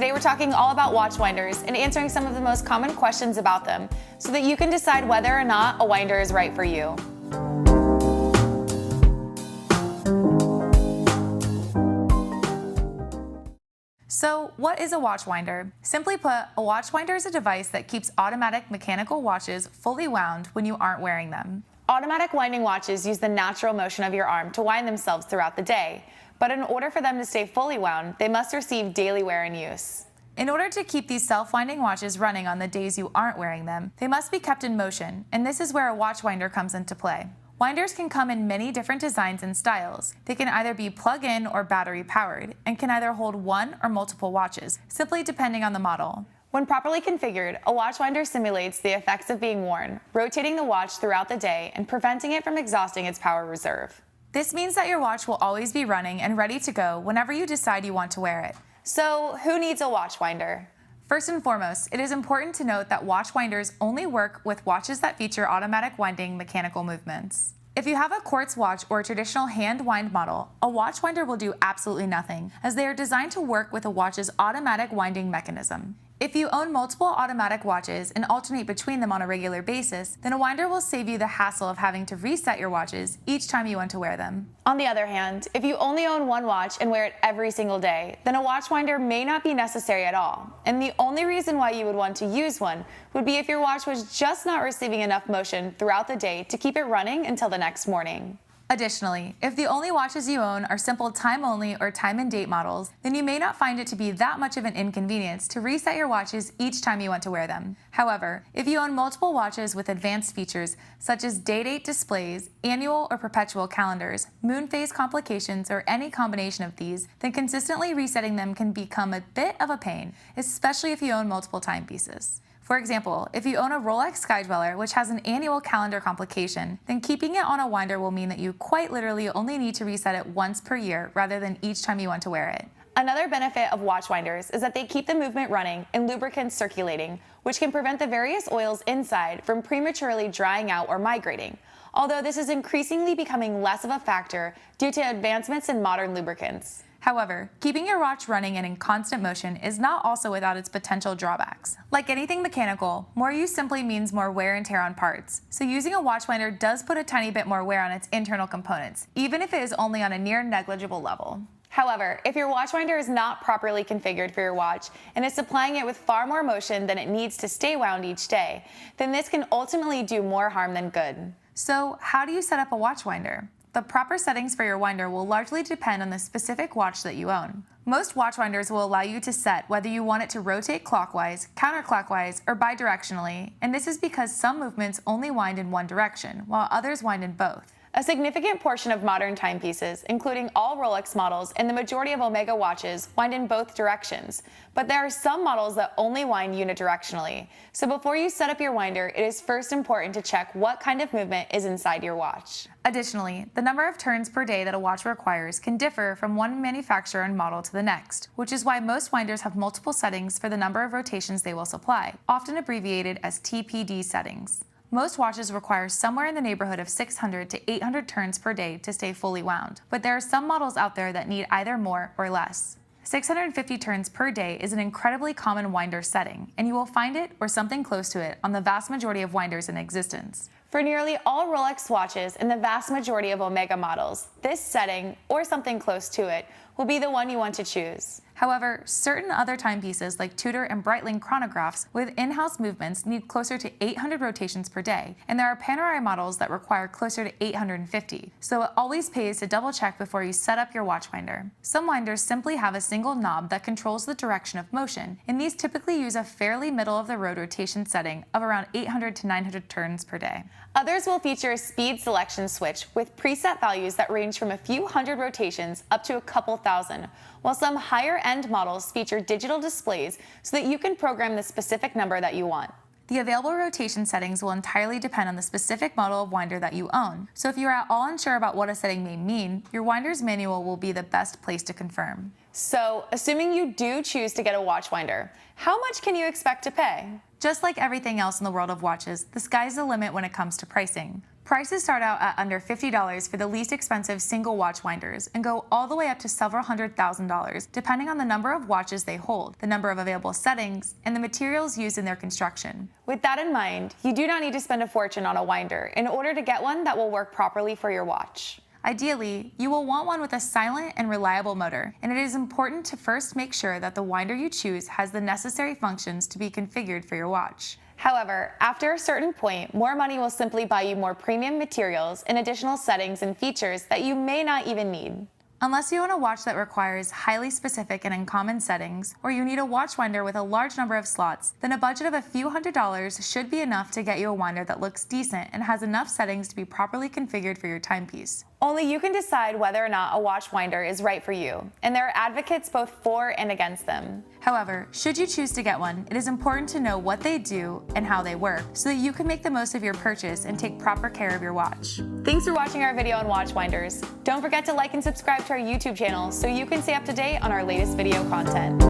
Today we're talking all about watch winders and answering some of the most common questions about them so that you can decide whether or not a winder is right for you. So, what is a watch winder? Simply put, a watch winder is a device that keeps automatic mechanical watches fully wound when you aren't wearing them. Automatic winding watches use the natural motion of your arm to wind themselves throughout the day, but in order for them to stay fully wound, they must receive daily wear and use. In order to keep these self-winding watches running on the days you aren't wearing them, they must be kept in motion, and this is where a watch winder comes into play. Winders can come in many different designs and styles. They can either be plug-in or battery-powered, and can either hold one or multiple watches, simply depending on the model. When properly configured, a watch winder simulates the effects of being worn, rotating the watch throughout the day and preventing it from exhausting its power reserve. This means that your watch will always be running and ready to go whenever you decide you want to wear it. So, who needs a watch winder? First and foremost, it is important to note that watch winders only work with watches that feature automatic winding mechanical movements. If you have a quartz watch or a traditional hand wind model, a watch winder will do absolutely nothing, as they are designed to work with a watch's automatic winding mechanism. If you own multiple automatic watches and alternate between them on a regular basis, then a winder will save you the hassle of having to reset your watches each time you want to wear them. On the other hand, if you only own one watch and wear it every single day, then a watch winder may not be necessary at all. And the only reason why you would want to use one would be if your watch was just not receiving enough motion throughout the day to keep it running until the next morning. Additionally, if the only watches you own are simple time-only or time-and-date models, then you may not find it to be that much of an inconvenience to reset your watches each time you want to wear them. However, if you own multiple watches with advanced features such as day-date displays, annual or perpetual calendars, moon phase complications, or any combination of these, then consistently resetting them can become a bit of a pain, especially if you own multiple timepieces. For example, if you own a Rolex Skydweller, which has an annual calendar complication, then keeping it on a winder will mean that you quite literally only need to reset it once per year rather than each time you want to wear it. Another benefit of watch winders is that they keep the movement running and lubricants circulating, which can prevent the various oils inside from prematurely drying out or migrating, although this is increasingly becoming less of a factor due to advancements in modern lubricants. However, keeping your watch running and in constant motion is not also without its potential drawbacks. Like anything mechanical, more use simply means more wear and tear on parts, so using a watch winder does put a tiny bit more wear on its internal components, even if it is only on a near negligible level. However, if your watch winder is not properly configured for your watch and is supplying it with far more motion than it needs to stay wound each day, then this can ultimately do more harm than good. So, how do you set up a watch winder? The proper settings for your winder will largely depend on the specific watch that you own. Most watch winders will allow you to set whether you want it to rotate clockwise, counterclockwise, or bidirectionally, and this is because some movements only wind in one direction, while others wind in both. A significant portion of modern timepieces, including all Rolex models and the majority of Omega watches, wind in both directions, but there are some models that only wind unidirectionally. So before you set up your winder, it is first important to check what kind of movement is inside your watch. Additionally, the number of turns per day that a watch requires can differ from one manufacturer and model to the next, which is why most winders have multiple settings for the number of rotations they will supply, often abbreviated as TPD settings. Most watches require somewhere in the neighborhood of 600 to 800 turns per day to stay fully wound, but there are some models out there that need either more or less. 650 turns per day is an incredibly common winder setting, and you will find it or something close to it on the vast majority of winders in existence. For nearly all Rolex watches and the vast majority of Omega models, this setting, or something close to it, will be the one you want to choose. However, certain other timepieces like Tudor and Breitling chronographs with in-house movements need closer to 800 rotations per day, and there are Panerai models that require closer to 850, so it always pays to double check before you set up your watch winder. Some winders simply have a single knob that controls the direction of motion, and these typically use a fairly middle-of-the-road rotation setting of around 800 to 900 turns per day. Others will feature a speed selection switch with preset values that range from a few hundred rotations up to a couple thousand, while some higher-end models feature digital displays so that you can program the specific number that you want. The available rotation settings will entirely depend on the specific model of winder that you own, so if you're at all unsure about what a setting may mean, your winder's manual will be the best place to confirm. So, assuming you do choose to get a watch winder, how much can you expect to pay? Just like everything else in the world of watches, the sky's the limit when it comes to pricing. Prices start out at under $50 for the least expensive single watch winders and go all the way up to several $100,000, depending on the number of watches they hold, the number of available settings, and the materials used in their construction. With that in mind, you do not need to spend a fortune on a winder in order to get one that will work properly for your watch. Ideally, you will want one with a silent and reliable motor, and it is important to first make sure that the winder you choose has the necessary functions to be configured for your watch. However, after a certain point, more money will simply buy you more premium materials and additional settings and features that you may not even need. Unless you own a watch that requires highly specific and uncommon settings, or you need a watch winder with a large number of slots, then a budget of a few $100s should be enough to get you a winder that looks decent and has enough settings to be properly configured for your timepiece. Only you can decide whether or not a watch winder is right for you, and there are advocates both for and against them. However, should you choose to get one, it is important to know what they do and how they work, so that you can make the most of your purchase and take proper care of your watch. Thanks for watching our video on watch winders. Don't forget to like and subscribe to our YouTube channel so you can stay up to date on our latest video content.